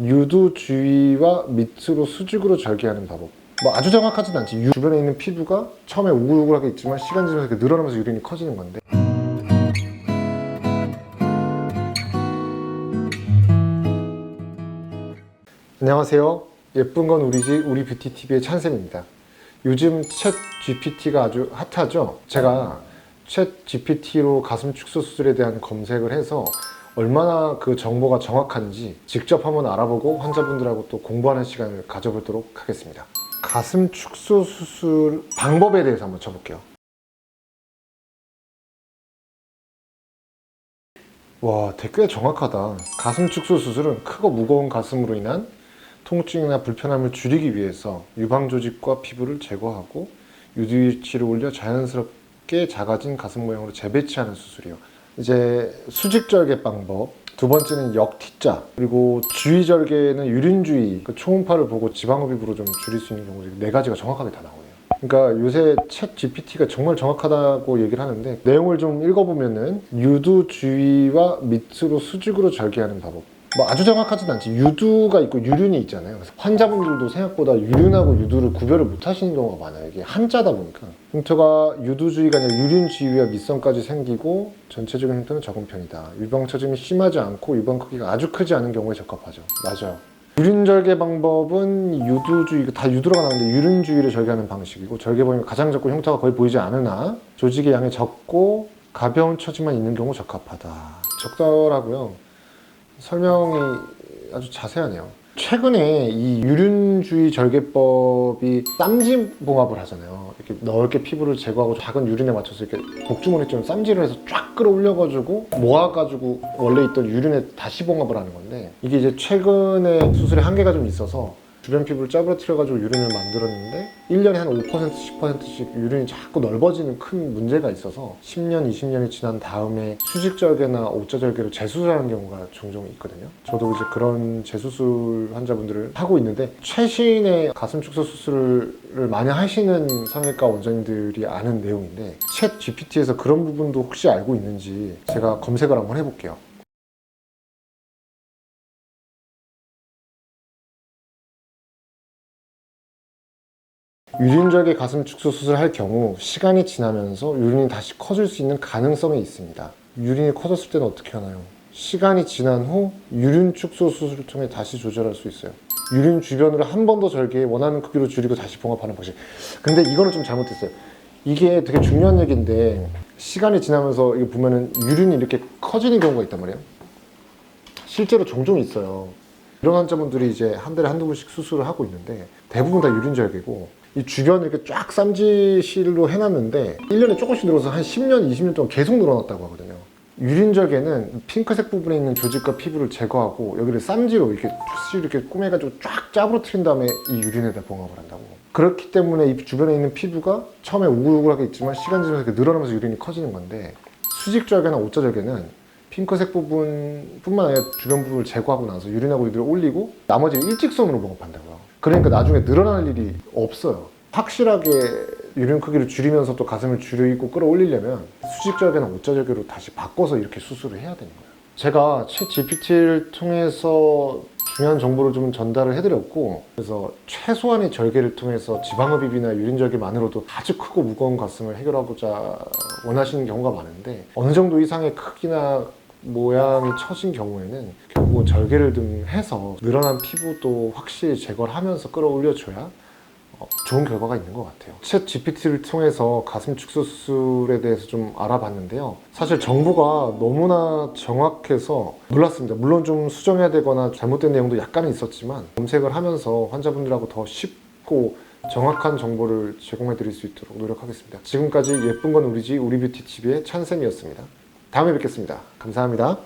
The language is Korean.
유두주위와 밑으로 수직으로 절개하는 방법. 아주 정확하진 않지. 주변에 있는 피부가 처음에 우글우글하게 있지만 시간 지나서 이렇게 늘어나면서 유린이 커지는 건데, 안녕하세요. 예쁜 건 우리지 우리 뷰티TV의 찬쌤입니다. 요즘 챗 GPT가 아주 핫하죠. 제가 챗 GPT로 가슴 축소 수술에 대한 검색을 해서 얼마나 그 정보가 정확한지 직접 한번 알아보고 환자분들하고 또 공부하는 시간을 가져보도록 하겠습니다. 가슴 축소 수술 방법에 대해서 한번 쳐볼게요. 와, 되게 정확하다. 가슴 축소 수술은 크고 무거운 가슴으로 인한 통증이나 불편함을 줄이기 위해서 유방 조직과 피부를 제거하고 유두 위치를 올려 자연스럽게 작아진 가슴 모양으로 재배치하는 수술이요. 이제 수직절개 방법, 두 번째는 역T자, 그리고 주위절개는 유륜주위, 그 초음파를 보고 지방흡입으로 좀 줄일 수 있는 경우, 네 가지가 정확하게 다 나오네요. 그러니까 요새 챗 GPT가 정말 정확하다고 얘기를 하는데, 내용을 좀 읽어보면은 유두 주위와 밑으로 수직으로 절개하는 방법. 아주 정확하진 않지. 유두가 있고 유륜이 있잖아요. 그래서 환자분들도 생각보다 유륜하고 유두를 구별을 못 하시는 경우가 많아요. 이게 한자다 보니까. 흉터가 유두 주위가 아니라 유륜 주위와 밑선까지 생기고 전체적인 흉터는 적은 편이다. 유방 처짐이 심하지 않고 유방 크기가 아주 크지 않은 경우에 적합하죠. 맞아요. 유륜 절개 방법은 유두 주위, 다 유두라고 나오는데 유륜 주위를 절개하는 방식이고, 절개 범위가 가장 적고 흉터가 거의 보이지 않으나 조직의 양이 적고 가벼운 처짐만 있는 경우 적합하다. 적절하고요. 설명이 아주 자세하네요. 최근에 이 유륜주위 절개법이 쌈지봉합을 하잖아요. 이렇게 넓게 피부를 제거하고 작은 유륜에 맞춰서 이렇게 복주머니처럼 쌈지를 해서 쫙 끌어올려가지고 모아가지고 원래 있던 유륜에 다시 봉합을 하는 건데, 이게 이제 최근에 수술에 한계가 좀 있어서 주변 피부를 짜부러뜨려가지고 유륜을 만들었는데 1년에 한 5%, 10%씩 유륜이 자꾸 넓어지는 큰 문제가 있어서 10년, 20년이 지난 다음에 수직절개나 O자절개로 재수술하는 경우가 종종 있거든요. 저도 이제 그런 재수술 환자분들을 하고 있는데, 최신의 가슴 축소 수술을 많이 하시는 성형외과 원장님들이 아는 내용인데, 챗 GPT에서 그런 부분도 혹시 알고 있는지 제가 검색을 한번 해볼게요. 유륜절개 가슴 축소 수술을 할 경우 시간이 지나면서 유륜이 다시 커질 수 있는 가능성이 있습니다. 유륜이 커졌을 때는 어떻게 하나요? 시간이 지난 후 유륜 축소 수술을 통해 다시 조절할 수 있어요. 유륜 주변으로 한 번 더 절개해 원하는 크기로 줄이고 다시 봉합하는 방식. 근데 이거는 좀 잘못됐어요. 이게 되게 중요한 얘기인데, 시간이 지나면서 이거 보면은 유륜이 이렇게 커지는 경우가 있단 말이에요. 실제로 종종 있어요. 이런 환자분들이 이제 한 달에 한두 번씩 수술을 하고 있는데 대부분 다 유륜절개고, 이 주변을 이렇게 쫙 쌈지실로 해놨는데 1년에 조금씩 늘어서 한 10년, 20년 동안 계속 늘어났다고 하거든요. 유륜절개는 핑크색 부분에 있는 조직과 피부를 제거하고 여기를 쌈지로 이렇게 숱이 이렇게 꼬매가지고 쫙 짜부러뜨린 다음에 이 유륜에다 봉합을 한다고. 그렇기 때문에 이 주변에 있는 피부가 처음에 우글우글하게 있지만 시간 지나서 이렇게 늘어나면서 유륜이 커지는 건데, 수직절개나 O자절개는 핑크색 부분뿐만 아니라 주변 부분을 제거하고 나서 유륜하고 유두를 올리고 나머지를 일직선으로 봉합한다고요. 그러니까 나중에 늘어날 일이 없어요. 확실하게 유륜 크기를 줄이면서 또 가슴을 줄이고 끌어올리려면 수직절개나 O자절개로 다시 바꿔서 이렇게 수술을 해야 되는 거예요. 제가 챗 GPT를 통해서 중요한 정보를 좀 전달을 해드렸고, 그래서 최소한의 절개를 통해서 지방흡입이나 유륜절개만으로도 아주 크고 무거운 가슴을 해결하고자 원하시는 경우가 많은데, 어느 정도 이상의 크기나 모양이 처진 경우에는 결국은 절개를 좀 해서 늘어난 피부도 확실히 제거를 하면서 끌어올려줘야 좋은 결과가 있는 것 같아요. 챗 GPT를 통해서 가슴 축소 수술에 대해서 좀 알아봤는데요. 사실 정보가 너무나 정확해서 놀랐습니다. 물론 좀 수정해야 되거나 잘못된 내용도 약간은 있었지만, 검색을 하면서 환자분들하고 더 쉽고 정확한 정보를 제공해 드릴 수 있도록 노력하겠습니다. 지금까지 예쁜 건 우리지 우리 뷰티TV의 찬쌤이었습니다. 다음에 뵙겠습니다. 감사합니다.